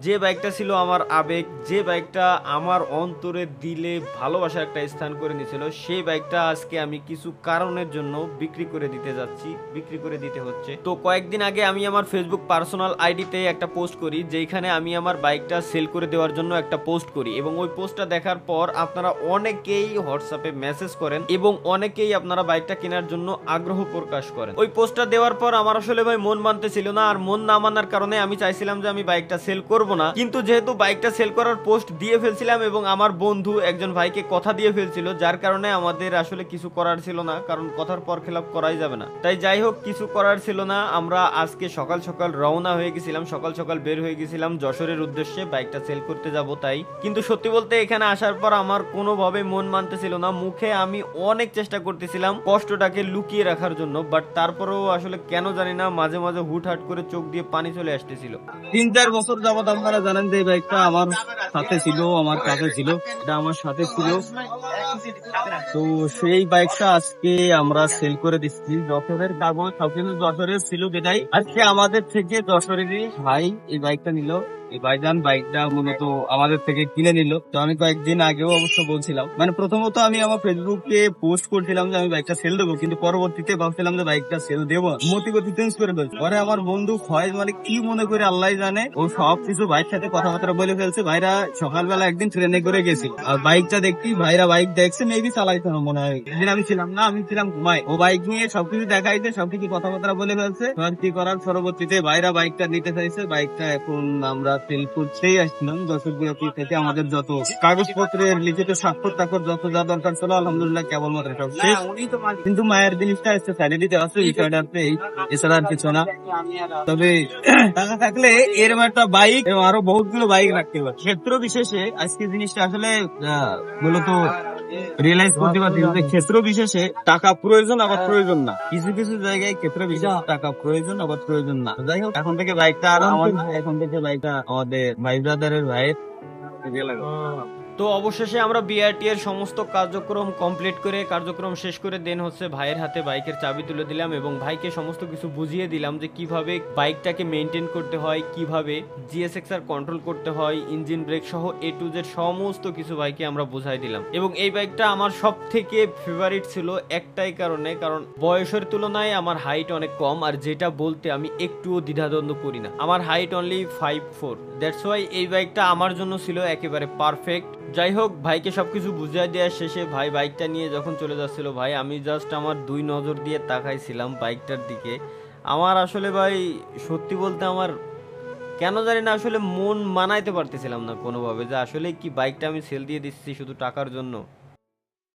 যে বাইকটা ছিল আমার আবেগ, যে বাইকটা আমার অন্তরে দিলে ভালোবাসার একটা স্থান করে নিয়েছিল, সেই বাইকটা আজকে আমি কিছু কারণের জন্য বিক্রি করে দিতে যাচ্ছি, বিক্রি করে দিতে হচ্ছে। তো কয়েকদিন আগে আমি আমার ফেসবুক পার্সোনাল আইডিতে একটা পোস্ট করি, যেখানে আমি আমার বাইকটা সেল করে দেওয়ার জন্য একটা পোস্ট করি, এবং ওই পোস্টটা দেখার পর আপনারা অনেকেই হোয়াটসঅ্যাপে মেসেজ করেন এবং অনেকেই আপনারা বাইকটা কেনার জন্য আগ্রহ প্রকাশ করেন। ওই পোস্টটা দেওয়ার পর আমার আসলে ভাই মন মানতে ছিল না, আর মন না মানার কারণে আমি চাইছিলাম যে আমি বাইকটা সেল করব না, কিন্তু যেহেতু বাইকটা সেল করার পোস্ট দিয়ে ফেলছিলাম এবং আমার বন্ধু একজন ভাইকে কথা দিয়ে ফেলছিল, যার কারণে আমাদের আসলে কিছু করার ছিল না, কারণ কথার পর খেলাপ করাই যাবে না। তাই যাই হোক, কিছু করার ছিল না, আমরা আজকে সকাল সকাল রওনা হয়ে গেছিলাম, সকাল সকাল বের হয়ে গেছিলাম যশোরের উদ্দেশ্যে বাইকটা সেল করতে যাব। তাই কিন্তু সত্যি বলতে এখানে আসার পর আমার কোনোভাবে মন মানতেছিল না, মুখে আমি অনেক চেষ্টা করতেছিলাম কষ্টটাকে লুকিয়ে রাখার জন্য, বাট তারপরেও আসলে কেন জানি না মাঝে মাঝে হুটহাট করে চোখ দিয়ে পানি চলে আসতেছিল। 3-4 বছর যাবত আপনারা জানেন যে এই বাইকটা আমার সাথে ছিল, আমার কাছে ছিল, এটা আমার সাথে ছিল। তো সেই বাইকটা আজকে আমরা সেল করে দিচ্ছি। যশোরের কাগজ সবকিছু যশোরের ছিল, যেটাই আজকে আমাদের থেকে যশোরেরই ভাই এই বাইকটা নিল। এই ভাইজান বাইকটা মূলত আমাদের থেকে কিনে নিল। তো আমি কয়েকদিন আগেও অবশ্য বলছিলাম, মানে প্রথমত আমি আমার ফেসবুকে পোস্ট করছিলাম যে আমি বাইকটা সেল দেবো, কিন্তু পরবর্তীতে ভাবছিলাম যে বাইকটা সেল দেবো, মতিগতি চেঞ্জ করে ফেলছি। পরে আমার বন্ধু হয় মানে কি মনে করে আল্লাহ জানে, ও সব কিছু ভাইয়ের সাথে কথাবার্তা বলে ফেলছে। ভাইরা সকালবেলা একদিন ট্রেনে করে গেছিল, আর বাইকটা দেখি ভাইরা বাইক দেখছে, মেবি চালাইতে হবে মনে হয়। একদিন আমি ছিলাম না, আমি ছিলাম ঘুমাই। ও বাইক নিয়ে সবকিছু দেখাইছে, সবকিছু কথাবার্তা বলে ফেলছে। এবার কি করার, পরবর্তীতে ভাইরা বাইকটা নিতে চাইছে। বাইকটা এখন আমরা সেল করতেই আসছিলাম। যশোর বিওপি থেকে আমাদের যত কাগজপত্রের লিখিত স্বাক্ষর টাক্ষর যত যা দরকার ছিল আলহামদুলিল্লাহ কেবলমাত্র সব শেষ। কিন্তু মায়ের জিনিসটা এসে সাইডে দিতে আছে, বিষয়টা এছাড়া আর কিছু না। তবে টাকা থাকলে এরকম একটা বাইক এবং আরো বহুতগুলো বাইক রাখতে পারে। ক্ষেত্র বিশেষে আজকে জিনিসটা আসলে মূলত রিয়েলাইজ করতে পারছি যে ক্ষেত্র বিশেষে টাকা প্রয়োজন আবার প্রয়োজন না। কিছু কিছু জায়গায় ক্ষেত্র বিশেষে টাকা প্রয়োজন আবার প্রয়োজন না। যাই হোক, এখন থেকে বাইকটা আর আমার, এখন থেকে বাইকটা আমাদের ভাই ব্রাদারের ভাইয়ের। তো অবশেষে আমরা বিআরটি এর সমস্ত কার্যক্রম কমপ্লিট করে, কার্যক্রম শেষ করে দেন হচ্ছে ভাইয়ের হাতে বাইকের চাবি তুলে দিলাম এবং ভাইকে সমস্ত কিছু বুঝিয়ে দিলাম যে কিভাবে বাইকটাকে মেনটেন করতে হয়, কিভাবে জিএসএক্সআর কন্ট্রোল করতে হয়, ইঞ্জিন ব্রেক সহ এ টু জেড সমস্ত কিছু ভাইকে আমরা বুঝাই দিলাম। এবং এই বাইকটা আমার সব থেকে ফেভারিট ছিল একটাই কারণে, কারণ বয়সের তুলনায় আমার হাইট অনেক কম, আর যেটা বলতে আমি একটুও দ্বিধাদ্বন্দ্ব করি না। আমার হাইট অনলি 5'4", দ্যাটস ওয়াই এই বাইকটা আমার জন্য ছিল একেবারে পারফেক্ট। যাই হোক, ভাইকে সবকিছু বুঝিয়ে দেওয়ার শেষে ভাই বাইকটা নিয়ে যখন চলে যাচ্ছিল, ভাই আমি জাস্ট আমার দুই নজর দিয়ে তাকাইছিলাম বাইকটার দিকে। আমার আসলে ভাই সত্যি বলতে আমার কেন জানি না আসলে মন মানাইতে পারতেছিলাম না কোনোভাবে, যে আসলে কি বাইকটা আমি সেল দিয়ে দিচ্ছি শুধু টাকার জন্য।